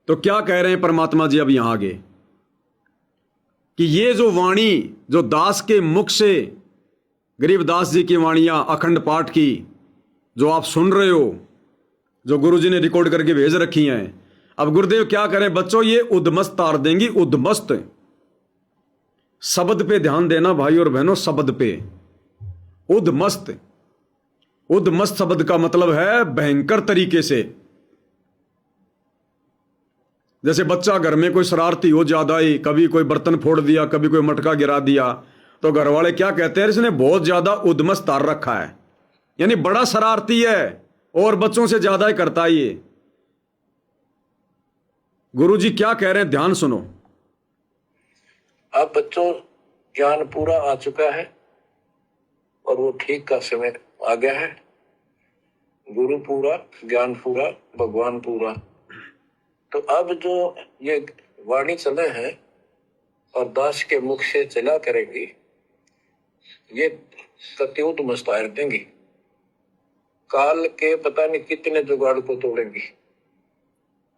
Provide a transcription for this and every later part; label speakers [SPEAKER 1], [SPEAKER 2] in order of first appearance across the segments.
[SPEAKER 1] तो क्या कह रहे हैं परमात्मा जी अब यहां आगे कि ये जो वाणी जो दास के मुख से गरीबदास जी की वाणियां अखंड पाठ की जो आप सुन रहे हो, जो गुरुजी ने रिकॉर्ड करके भेज रखी हैं, अब गुरुदेव क्या करें बच्चों, ये उद्मस्त तार देंगी। उद्मस्त शब्द पे ध्यान देना भाई और बहनों, शब्द पे। उद्मस्त, उद्मस्त शब्द का मतलब है भयंकर तरीके से। जैसे बच्चा घर में कोई शरारती हो ज्यादा ही, कभी कोई बर्तन फोड़ दिया, कभी कोई मटका गिरा दिया, तो घर वाले क्या कहते हैं, इसने बहुत ज्यादा उद्मस्त तार रखा है, यानी बड़ा शरारती है और बच्चों से ज्यादा ही करता है ये। गुरुजी क्या कह रहे हैं, ध्यान सुनो।
[SPEAKER 2] अब बच्चों ज्ञान पूरा आ चुका है और वो ठीक का समय आ गया है। गुरु पूरा, ज्ञान पूरा, भगवान पूरा। तो अब जो ये वाणी चले हैं और दास के मुख से चला करेगी, ये सत्युत मस्तायर देंगी। काल के पता नहीं कितने जुगाड़ को तोड़ेंगी,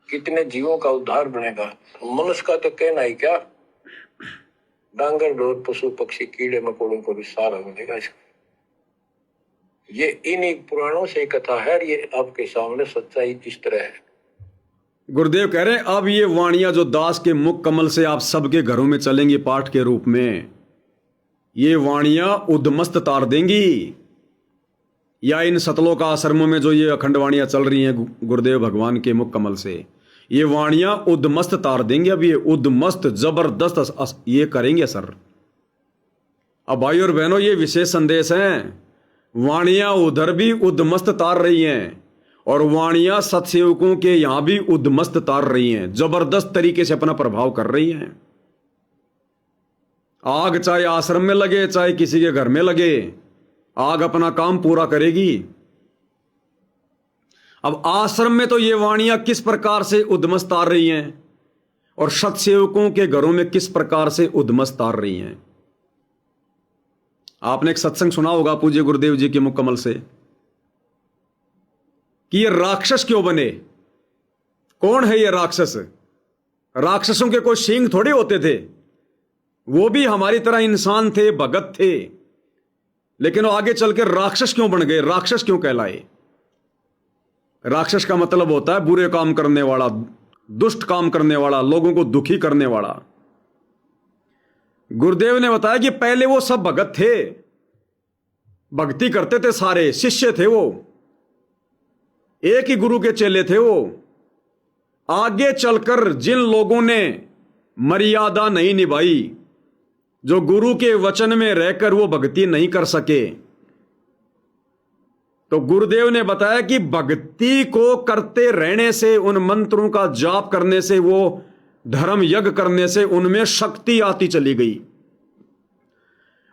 [SPEAKER 2] कितने जीवों का उद्धार बनेगा। मनुष्य का तो कहना ही क्या, डांगर डोर पशु पक्षी कीड़े मकोड़ों को भी सहारा मिलेगा इसका। ये इन्हीं पुराणों से कथा है, ये आपके सामने सच्चाई इस तरह है।
[SPEAKER 1] गुरुदेव कह रहे हैं अब ये वाणियां जो दास के मुख कमल से आप सबके घरों में चलेंगी पाठ के रूप में, ये वाणियां उद्मस्त तार देंगी। या इन सतलों का आश्रमों में जो ये अखंड वाणियां चल रही हैं गुरुदेव भगवान के मुख कमल से, ये वाणियां उद्मस्त तार देंगे। अब ये उद्मस्त जबरदस्त ये करेंगे सर। अब भाई और बहनों ये विशेष संदेश हैं। वाणियां उधर भी उद्मस्त तार रही हैं और वाणियां सत्सेवकों के यहां भी उद्मस्त तार रही हैं, जबरदस्त तरीके से अपना प्रभाव कर रही हैं। आग चाहे आश्रम में लगे चाहे किसी के घर में लगे, आग अपना काम पूरा करेगी। अब आश्रम में तो ये वाणियां किस प्रकार से उद्मस्त तार रही हैं और सत्सेवकों के घरों में किस प्रकार से उद्मस्त तार रही हैं। आपने एक सत्संग सुना होगा पूज्य गुरुदेव जी के मुख कमल से कि ये राक्षस क्यों बने। कौन है ये राक्षस? राक्षसों के कोई सींग थोड़े होते थे, वो भी हमारी तरह इंसान थे, भगत थे, लेकिन वो आगे चल के राक्षस क्यों बन गए, राक्षस क्यों कहलाए। राक्षस का मतलब होता है बुरे काम करने वाला, दुष्ट काम करने वाला, लोगों को दुखी करने वाला। गुरुदेव ने बताया कि पहले वो सब भगत थे, भक्ति करते थे, सारे शिष्य थे, वो एक ही गुरु के चेले थे। वो आगे चलकर जिन लोगों ने मर्यादा नहीं निभाई, जो गुरु के वचन में रहकर वो भक्ति नहीं कर सके, तो गुरुदेव ने बताया कि भक्ति को करते रहने से, उन मंत्रों का जाप करने से, वो धर्म यज्ञ करने से उनमें शक्ति आती चली गई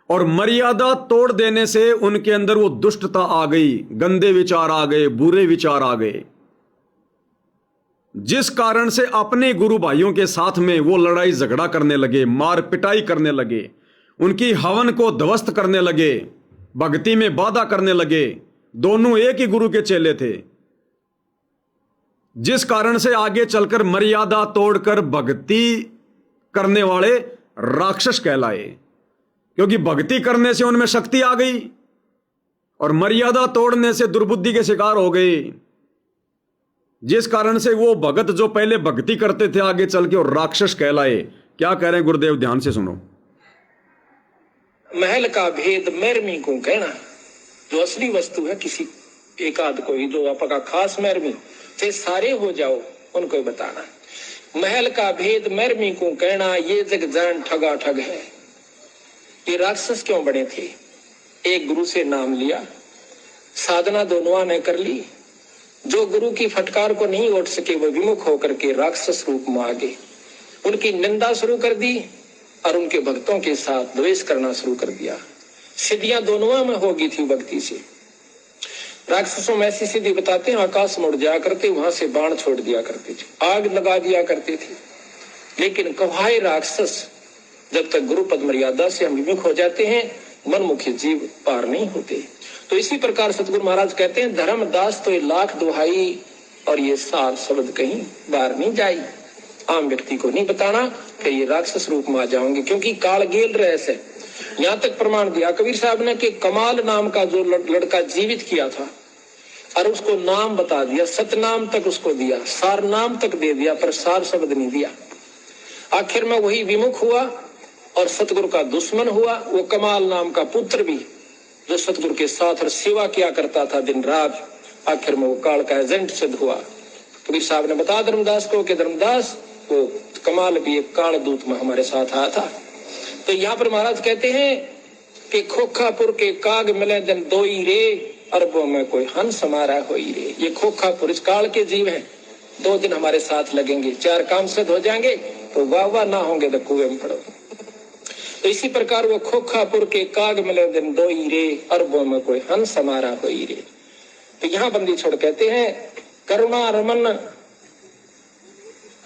[SPEAKER 1] और मर्यादा तोड़ देने से उनके अंदर वो दुष्टता आ गई, गंदे विचार आ गए, बुरे विचार आ गए, जिस कारण से अपने गुरु भाइयों के साथ में वो लड़ाई झगड़ा करने लगे, मार पिटाई करने लगे, उनकी हवन को ध्वस्त करने लगे, भक्ति में बाधा करने लगे। दोनों एक ही गुरु के चेले थे, जिस कारण से आगे चलकर मर्यादा तोड़कर भक्ति करने वाले राक्षस कहलाए, क्योंकि भक्ति करने से उनमें शक्ति आ गई और मर्यादा तोड़ने से दुर्बुद्धि के शिकार हो गए, जिस कारण से वो भगत जो पहले भक्ति करते थे आगे चल के और राक्षस कहलाए। क्या कह रहे हैं गुरुदेव, ध्यान से सुनो।
[SPEAKER 2] महल का भेद मैरमी को कहना, जो असली वस्तु है किसी एक आध को ही, जो आपका खास मैरमी से सारे हो जाओ उनको बताना। महल का भेद मैरमी को कहना, ये जग जान ठगा ठग है। ये राक्षस क्यों बने थे? एक गुरु से नाम लिया, साधना दोनों ने कर ली, जो गुरु की फटकार को नहीं उठ सके वो विमुख होकर के राक्षस रूप में आ गए, उनकी निंदा शुरू कर दी और उनके भक्तों के साथ द्वेष करना शुरू कर दिया। सिद्धियां दोनों में होगी थी भक्ति से। राक्षसों में ऐसी सिद्धि बताते हैं, आकाश में उड़ जाया करते, वहां से बाण छोड़ दिया करते थे, आग लगा दिया करते थे। लेकिन कवाए राक्षस जब तक गुरु पद मर्यादा से हम विमुख हो जाते हैं, मनमुखी जीव पार नहीं होते। तो इसी प्रकार सतगुरु महाराज कहते हैं, धर्मदास तो ये लाख दुहाई और ये सार शब्द कहीं बाहर नहीं जाई। आम व्यक्ति को नहीं बताना कि ये राक्षस रूप में आ जाओगे, क्योंकि काल गेल रहे से। यहाँ तक प्रमाण दिया कबीर साहब ने कि कमाल नाम का जो लड़का जीवित किया था और उसको नाम बता दिया, सतनाम तक उसको दिया, सार नाम तक दे दिया, पर सार शब्द नहीं दिया। आखिर में वही विमुख हुआ और सतगुरु का दुश्मन हुआ। वो कमाल नाम का पुत्र भी जो सतगुरु के साथ और सेवा किया करता था दिन रात, आखिर में वो काल का एजेंट सिद्ध हुआ। कबीर साहब ने बताया धर्मदास को कि धर्मदास वो कमाल भी एक काल दूत में हमारे साथ आया था। तो यहाँ पर महाराज कहते हैं कि खोखापुर के काग मिले दिन दोई रे, अरबों में कोई हंस हमारा होई रे। ये खोखापुर इस काल के जीव हैं, 2 दिन हमारे साथ लगेंगे, 4 काम सिद्ध हो जाएंगे तो वाह वाह, ना होंगे तो कुएं में पड़ो। तो इसी प्रकार वो खोखापुर के काग मिले दिन दोई रे, अरबों में कोई हंस हमारा होई रे। तो यहाँ बंदी छोड़ कहते हैं करुणा रमन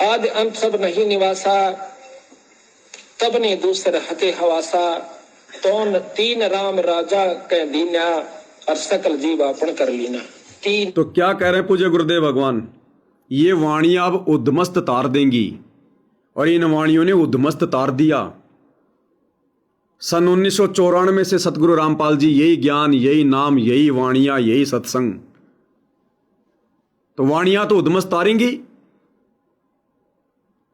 [SPEAKER 2] आदि अंत सब नहीं निवासा, तब ने दूसर हते हवासा, तोन 3 राम राजा कह दीना, और सकल जीव अपन कर लीना। 3
[SPEAKER 1] तो क्या कह रहे हैं पूज्य गुरुदेव भगवान, ये वाणियां अब उद्मस्त तार देंगी, और इन वाणियों ने उद्मस्त तार दिया। सन 1994 से सतगुरु रामपाल जी यही ज्ञान, यही नाम, यही वाणियां, यही सत्संग, तो वाणियां तो उद्मस्त तारेंगी।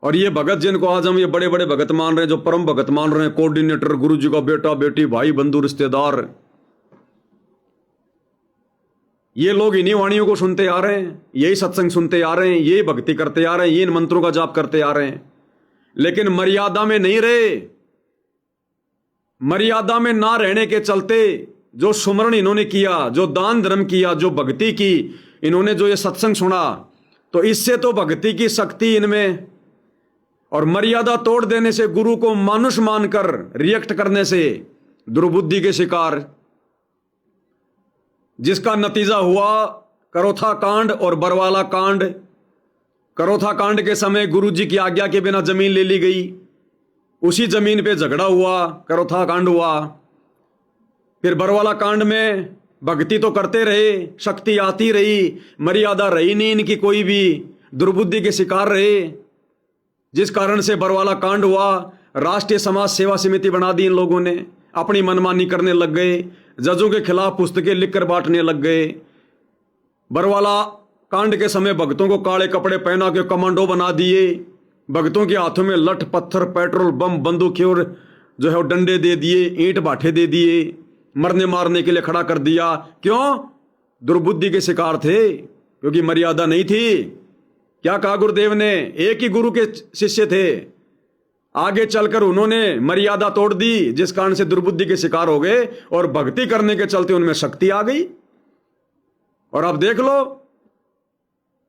[SPEAKER 1] और ये भगत जिनको आज हम ये बड़े बड़े भगत मान रहे हैं, जो परम भगत मान रहे हैं, कोऑर्डिनेटर, गुरु जी का बेटा बेटी, भाई बंधु रिश्तेदार, ये लोग इन्हीं वाणियों को सुनते आ रहे हैं, यही सत्संग सुनते आ रहे हैं, यही भक्ति करते आ रहे हैं, ये इन मंत्रों का जाप करते आ रहे हैं, लेकिन मर्यादा में नहीं रहे। मर्यादा में ना रहने के चलते जो सुमरण इन्होंने किया, जो दान धर्म किया, जो भक्ति की इन्होंने, जो ये सत्संग सुना, तो इससे तो भक्ति की शक्ति इनमें, और मर्यादा तोड़ देने से, गुरु को मानुष मानकर रिएक्ट करने से दुर्बुद्धि के शिकार, जिसका नतीजा हुआ करोथा कांड और बरवाला कांड। करोथा कांड के समय गुरु जी की आज्ञा के बिना जमीन ले ली गई, उसी जमीन पे झगड़ा हुआ, करोथा कांड हुआ। फिर बरवाला कांड में भक्ति तो करते रहे, शक्ति आती रही, मर्यादा रही नहीं इनकी कोई भी, दुर्बुद्धि के शिकार रहे, जिस कारण से बरवाला कांड हुआ। राष्ट्रीय समाज सेवा समिति बना दी इन लोगों ने, अपनी मनमानी करने लग गए, जजों के खिलाफ पुस्तकें लिखकर बांटने लग गए। बरवाला कांड के समय भक्तों को काले कपड़े पहना के कमांडो बना दिए, भक्तों के हाथों में लठ पत्थर पेट्रोल बम बंदूकें और जो है डंडे दे दिए, ईंट भाठे दे दिए, मरने मारने के लिए खड़ा कर दिया। क्यों? दुर्बुद्धि के शिकार थे, क्योंकि मर्यादा नहीं थी। क्या कहा गुरुदेव ने? एक ही गुरु के शिष्य थे, आगे चलकर उन्होंने मर्यादा तोड़ दी, जिस कारण से दुर्बुद्धि के शिकार हो गए और भक्ति करने के चलते उनमें शक्ति आ गई। और अब देख लो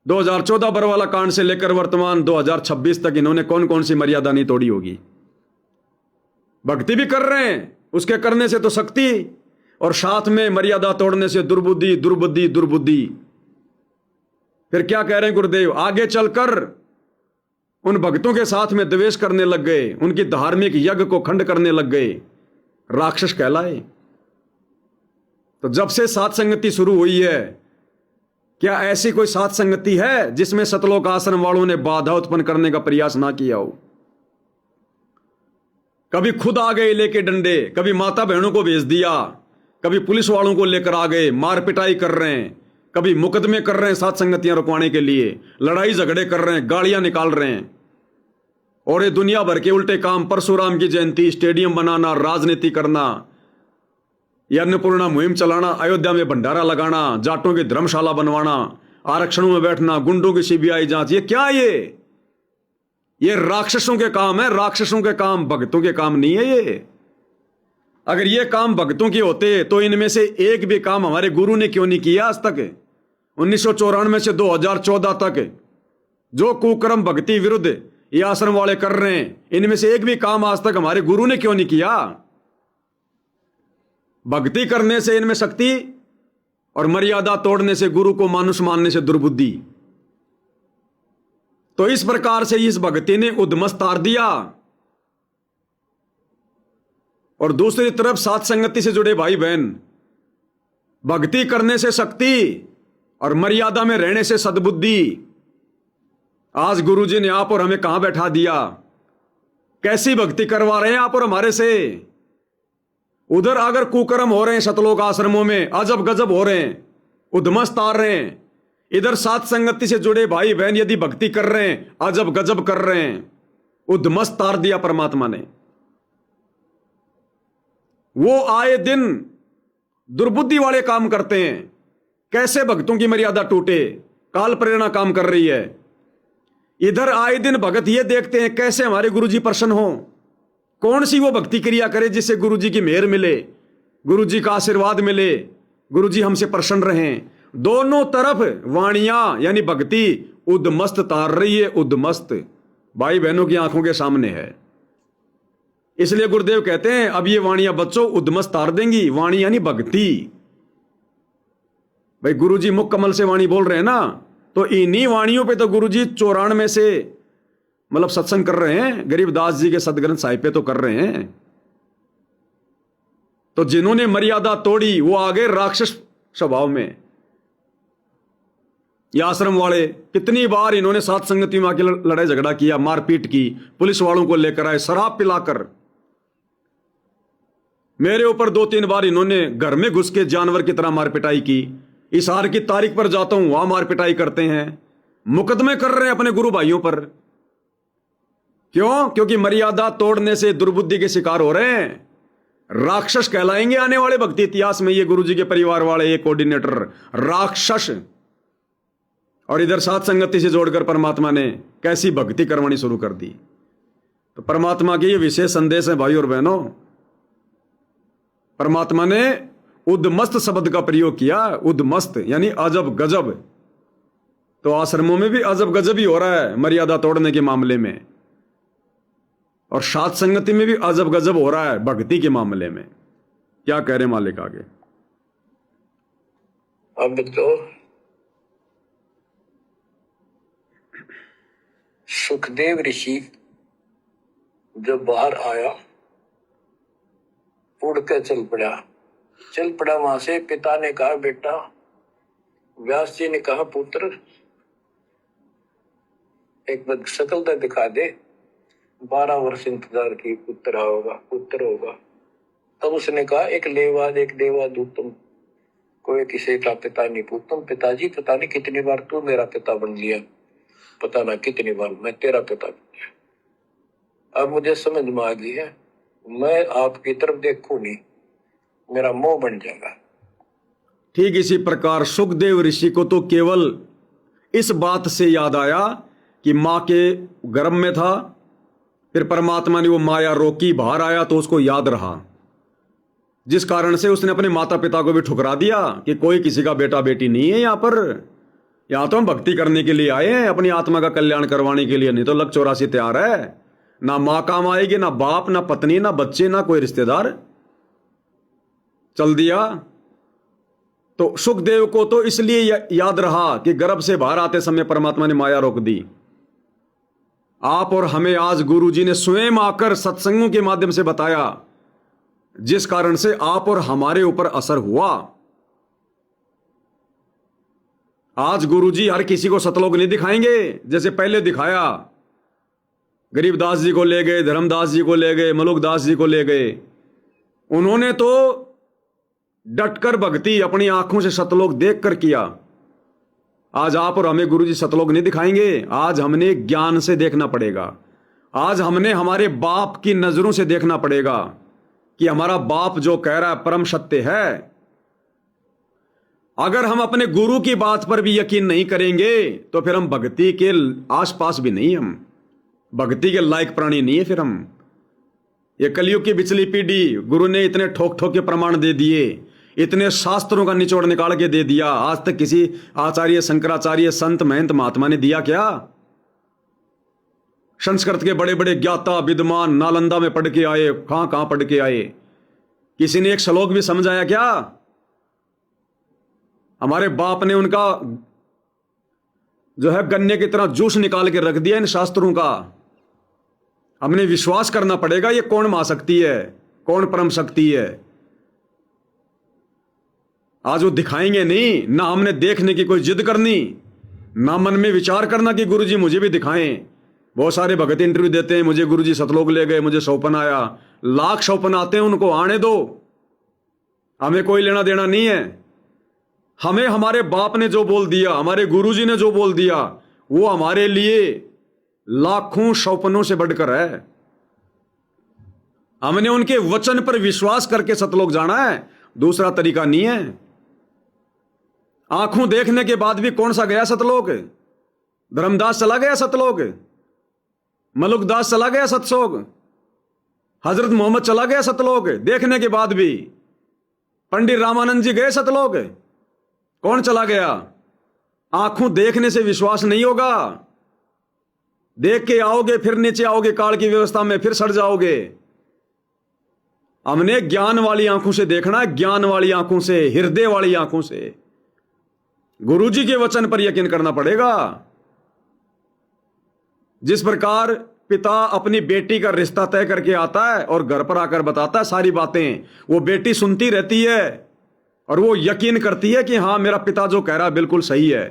[SPEAKER 1] 2014 बरवाला कांड से लेकर वर्तमान 2026 तक इन्होंने कौन कौन सी मर्यादा नहीं तोड़ी होगी। भक्ति भी कर रहे हैं, उसके करने से तो शक्ति, और साथ में मर्यादा तोड़ने से दुर्बुद्धि दुर्बुद्धि दुर्बुद्धि। फिर क्या कह रहे हैं गुरुदेव? आगे चलकर उन भक्तों के साथ में द्वेष करने लग गए, उनकी धार्मिक यज्ञ को खंड करने लग गए, राक्षस कहलाए। तो जब से सात संगति शुरू हुई है, क्या ऐसी कोई सात संगति है जिसमें सतलोक आश्रम वालों ने बाधा उत्पन्न करने का प्रयास ना किया हो? कभी खुद आ गए लेके डंडे, कभी माता बहनों को भेज दिया, कभी पुलिस वालों को लेकर आ गए, मार पिटाई कर रहे हैं, कभी मुकदमे कर रहे हैं सात संगतियां रुकवाने के लिए, लड़ाई झगड़े कर रहे हैं, गाड़ियां निकाल रहे हैं, और ये दुनिया भर के उल्टे काम, परशुराम की जयंती, स्टेडियम बनाना, राजनीति करना, ये अन्नपूर्णा मुहिम चलाना, अयोध्या में भंडारा लगाना, जाटों की धर्मशाला बनवाना, आरक्षणों में बैठना, गुंडों की सीबीआई जांच, ये क्या? ये राक्षसों के काम है, राक्षसों के काम, भक्तों के काम नहीं है ये। अगर ये काम भक्तों के होते तो इनमें से एक भी काम हमारे गुरु ने क्यों नहीं किया आज तक? 1994 से 2014 तक जो कुकर्म भक्ति विरुद्ध ये आश्रम वाले कर रहे हैं, इनमें से एक भी काम आज तक हमारे गुरु ने क्यों नहीं किया? भक्ति करने से इनमें शक्ति, और मर्यादा तोड़ने से, गुरु को मानुष मानने से दुर्बुद्धि। तो इस प्रकार से इस भक्ति ने उद्मस्त तार दिया। और दूसरी तरफ सात संगति से जुड़े भाई बहन, भक्ति करने से शक्ति और मर्यादा में रहने से सद्बुद्धि। आज गुरुजी ने आप और हमें कहां बैठा दिया, कैसी भक्ति करवा रहे हैं आप और हमारे से। उधर अगर कुकर्म हो रहे हैं सतलोक आश्रमों में, अजब गजब हो रहे हैं, उद्मस्त आ रहे हैं। इधर साथ संगति से जुड़े भाई बहन यदि भक्ति कर रहे हैं, अजब गजब कर रहे हैं, उद्मस्त तार दिया परमात्मा ने। वो आए दिन दुर्बुद्धि वाले काम करते हैं, कैसे भक्तों की मर्यादा टूटे, काल प्रेरणा काम कर रही है। इधर आए दिन भगत ये देखते हैं कैसे हमारे गुरुजी प्रसन्न हो, कौन सी वो भक्ति क्रिया करे जिससे गुरुजी की मेहर मिले, गुरुजी का आशीर्वाद मिले, गुरुजी हमसे प्रसन्न रहें। दोनों तरफ वाणियां यानी भक्ति उद्मस्त तार रही है, उद्मस्त भाई बहनों की आंखों के सामने है। इसलिए गुरुदेव कहते हैं अब ये वाणियां बच्चों उद्मस्त तार देंगी। वाणी यानी भक्ति। भाई गुरुजी मुख कमल से वाणी बोल रहे हैं ना, तो इन्हीं वाणियों पे तो गुरुजी 94 से मतलब सत्संग कर रहे हैं, गरीबदास जी के सदग्रंथ साहिब पे तो कर रहे हैं। तो जिन्होंने मर्यादा तोड़ी वो आ गए राक्षस स्वभाव में। ये आश्रम वाले कितनी बार इन्होंने साथ संगति में आके लड़ाई झगड़ा किया, मारपीट की, पुलिस वालों को लेकर आए शराब पिलाकर। मेरे ऊपर 2-3 बार इन्होंने घर में घुस के जानवर की तरह मारपिटाई की। इशार की तारीख पर जाता हूं वहां मारपिटाई करते हैं, मुकदमे कर रहे हैं अपने गुरु भाइयों पर। क्यों? क्योंकि मर्यादा तोड़ने से दुर्बुद्धि के शिकार हो रहे हैं। राक्षस कहलाएंगे आने वाले भक्ति इतिहास में ये गुरुजी के परिवार वाले, ये कोऑर्डिनेटर राक्षस। और इधर साथ संगति से जोड़कर परमात्मा ने कैसी भक्ति करवानी शुरू कर दी। तो परमात्मा के ये विशेष संदेश है भाई और बहनों। परमात्मा ने उद्मस्त शब्द का प्रयोग किया, उद्मस्त यानी अजब गजब। तो आश्रमों में भी अजब गजब ही हो रहा है मर्यादा तोड़ने के मामले में, और साथ संगति में भी अजब गजब हो रहा है भक्ति के मामले में। क्या कह रहे मालिक आगे?
[SPEAKER 3] अब तो सुखदेव ऋषि जब बाहर आया, उड़ के चल पड़ा वहां से। पिता ने कहा बेटा, व्यास जी ने कहा पुत्र एक बार शकल तो दिखा दे। 12 वर्ष इंतजार की, पुत्र होगा। तब उसने कहा एक देवादूतम, कोई किसी का पिता नहीं पूछता। पिताजी पता नहीं कितनी बार तू मेरा पिता बन लिया, पता ना कितनी बार मैं तेरा पिता बन गया। अब मुझे समझ में आ गई है, मैं आपकी तरफ देखूं नहीं, मेरा मोह बन जाएगा।
[SPEAKER 1] ठीक इसी प्रकार सुखदेव ऋषि को तो केवल इस बात से याद आया कि मां के गर्भ में था, फिर परमात्मा ने वो माया रोकी, बाहर आया तो उसको याद रहा, जिस कारण से उसने अपने माता पिता को भी ठुकरा दिया कि कोई किसी का बेटा बेटी नहीं है यहां पर। यहां तो हम भक्ति करने के लिए आए हैं, अपनी आत्मा का कल्याण करवाने के लिए, नहीं तो लग 84 तैयार है। ना मां काम आएगी, ना बाप, ना पत्नी, ना बच्चे, ना कोई रिश्तेदार। चल दिया। तो सुखदेव को तो इसलिए याद रहा कि गर्भ से बाहर आते समय परमात्मा ने माया रोक दी। आप और हमें आज गुरुजी ने स्वयं आकर सत्संगों के माध्यम से बताया, जिस कारण से आप और हमारे ऊपर असर हुआ। आज गुरुजी हर किसी को सतलोक नहीं दिखाएंगे जैसे पहले दिखाया। गरीबदास जी को ले गए, धर्मदास जी को ले गए, मलुकदास जी को ले गए। उन्होंने तो डटकर भक्ति अपनी आंखों से सतलोक देखकर किया। आज आप और हमें गुरुजी सतलोक नहीं दिखाएंगे। आज हमने ज्ञान से देखना पड़ेगा। आज हमने हमारे बाप की नजरों से देखना पड़ेगा कि हमारा बाप जो कह रहा है परम सत्य है। अगर हम अपने गुरु की बात पर भी यकीन नहीं करेंगे तो फिर हम भक्ति के आसपास भी नहीं, हम भक्ति के लायक प्राणी नहीं है। फिर हम ये कलयुग की बिचली पीढ़ी, गुरु ने इतने ठोक ठोक के प्रमाण दे दिए, इतने शास्त्रों का निचोड़ निकाल के दे दिया। आज तक किसी आचार्य, शंकराचार्य, संत, महंत, महात्मा ने दिया क्या? संस्कृत के बड़े बड़े ज्ञाता विद्वान नालंदा में पढ़ के आए, कहां पढ़ के आए, किसी ने एक श्लोक भी समझाया क्या? हमारे बाप ने उनका जो है गन्ने की तरह जूस निकाल के रख दिया इन शास्त्रों का। हमने विश्वास करना पड़ेगा ये कौन महाशक्ति है, कौन परम शक्ति है। आज वो दिखाएंगे नहीं, ना हमने देखने की कोई जिद करनी। ना मन में विचार करना कि गुरुजी मुझे भी दिखाएं। बहुत सारे भगत इंटरव्यू देते हैं, मुझे गुरुजी सतलोक ले गए, मुझे सौपन आया। लाख सौपन आते हैं, उनको आने दो, हमें कोई लेना देना नहीं है। हमें हमारे बाप ने जो बोल दिया, हमारे गुरुजी ने जो बोल दिया, वो हमारे लिए लाखों सौपनों से बढ़कर है। हमने उनके वचन पर विश्वास करके सतलोक जाना है, दूसरा तरीका नहीं है। आंखों देखने के बाद भी कौन सा गया सतलोक? धर्मदास चला गया सतलोक, मलुकदास चला गया सतलोक, हजरत मोहम्मद चला गया सतलोक, देखने के बाद भी। पंडित रामानंद जी गए सतलोक, कौन चला गया? आंखों देखने से विश्वास नहीं होगा। देख के आओगे फिर नीचे आओगे, काल की व्यवस्था में फिर सड़ जाओगे। हमने ज्ञान वाली आंखों से देखना है, ज्ञान वाली आंखों से, हृदय वाली आंखों से। गुरुजी के वचन पर यकीन करना पड़ेगा। जिस प्रकार पिता अपनी बेटी का रिश्ता तय करके आता है और घर पर आकर बताता है सारी बातें, वो बेटी सुनती रहती है और वो यकीन करती है कि हाँ, मेरा पिता जो कह रहा है बिल्कुल सही है,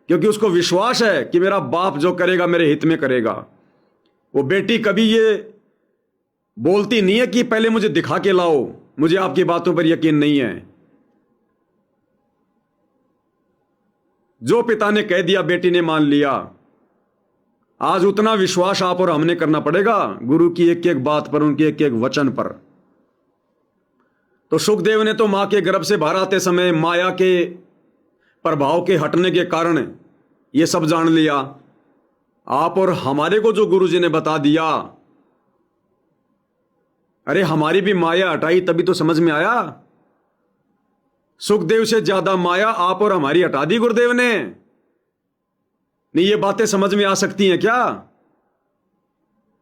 [SPEAKER 1] क्योंकि उसको विश्वास है कि मेरा बाप जो करेगा मेरे हित में करेगा। वो बेटी कभी ये बोलती नहीं है कि पहले मुझे दिखा के लाओ, मुझे आपकी बातों पर यकीन नहीं है। जो पिता ने कह दिया बेटी ने मान लिया। आज उतना विश्वास आप और हमने करना पड़ेगा गुरु की एक एक बात पर, उनके एक एक वचन पर। तो सुखदेव ने तो मां के गर्भ से बाहर आते समय माया के प्रभाव के हटने के कारण ये सब जान लिया। आप और हमारे को जो गुरुजी ने बता दिया, अरे हमारी भी माया हटाई तभी तो समझ में आया। सुखदेव से ज्यादा माया आप और हमारी हटा दी गुरुदेव ने। नहीं, ये बातें समझ में आ सकती हैं क्या?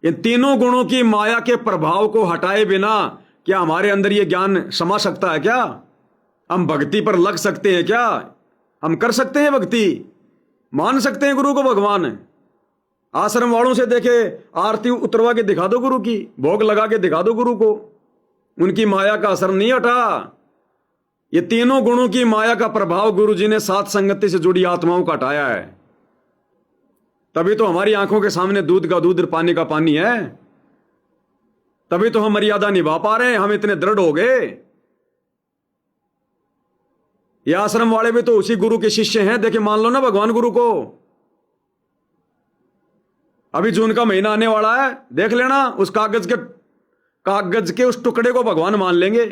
[SPEAKER 1] इन तीनों गुणों की माया के प्रभाव को हटाए बिना क्या हमारे अंदर ये ज्ञान समा सकता है क्या? हम भक्ति पर लग सकते हैं क्या? हम कर सकते हैं भक्ति? मान सकते हैं गुरु को भगवान? आश्रम वालों से देखे, आरती उतरवा के दिखा दो गुरु की, भोग लगा के दिखा दो गुरु को, उनकी माया का असर नहीं हटा। ये तीनों गुणों की माया का प्रभाव गुरुजी ने साथ संगति से जुड़ी आत्माओं का हटाया है। तभी तो हमारी आंखों के सामने दूध का दूध, पानी का पानी है। तभी तो हम मर्यादा निभा पा रहे हैं, हम इतने दृढ़ हो गए। ये आश्रम वाले भी तो उसी गुरु के शिष्य हैं। देखे, मान लो ना भगवान गुरु को। अभी जून का महीना आने वाला है, देख लेना, उस कागज के उस टुकड़े को भगवान मान लेंगे।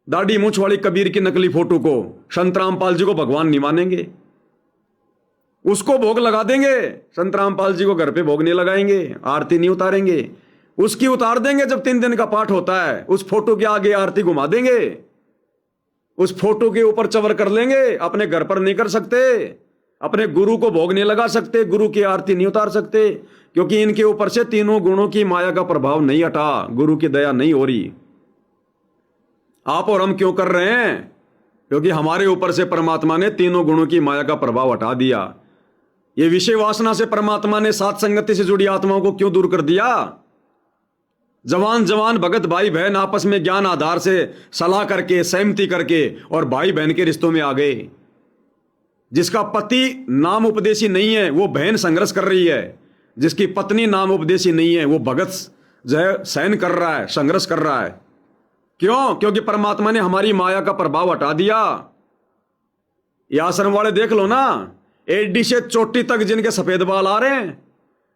[SPEAKER 1] दाढ़ी मूंछ वाली कबीर की नकली फोटो को संत रामपाल जी को भगवान नहीं मानेंगे। उसको भोग लगा देंगे, संत रामपाल जी को घर पे भोग नहीं लगाएंगे, आरती नहीं उतारेंगे। उसकी उतार देंगे जब 3 दिन का पाठ होता है, उस फोटो के आगे आरती घुमा देंगे, उस फोटो के ऊपर चवर कर लेंगे। अपने घर पर नहीं कर सकते, अपने गुरु को भोग नहीं लगा सकते, गुरु की आरती नहीं उतार सकते, क्योंकि इनके ऊपर से तीनों गुणों की माया का प्रभाव नहीं हटा, गुरु की दया नहीं हो रही। आप और हम क्यों कर रहे हैं? क्योंकि हमारे ऊपर से परमात्मा ने तीनों गुणों की माया का प्रभाव हटा दिया। ये विषय वासना से परमात्मा ने साथ संगति से जुड़ी आत्माओं को क्यों दूर कर दिया? जवान जवान भगत भाई बहन आपस में ज्ञान आधार से सलाह करके, सहमति करके और भाई बहन के रिश्तों में आ गए। जिसका पति नाम उपदेशी नहीं है वो बहन संघर्ष कर रही है, जिसकी पत्नी नाम उपदेशी नहीं है वो भगत जो है सहन कर रहा है, संघर्ष कर रहा है। क्यों? क्योंकि परमात्मा ने हमारी माया का प्रभाव हटा दिया। ये आश्रम वाले देख लो ना, एडी से चोटी तक जिनके सफेद बाल आ रहे हैं,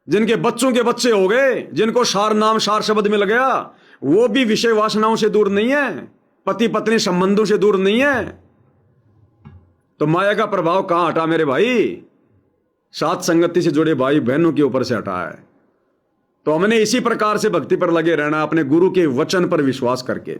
[SPEAKER 1] जिनके बच्चों के बच्चे हो गए, जिनको सार नाम सार शब्द मिल गया, वो भी विषय वासनाओं से दूर नहीं है, पति पत्नी संबंधों से दूर नहीं है। तो माया का प्रभाव कहां हटा मेरे भाई? साथ संगति से जुड़े भाई बहनों के ऊपर से हटा है। तो हमने इसी प्रकार से भक्ति पर लगे रहना, अपने गुरु के वचन पर विश्वास करके।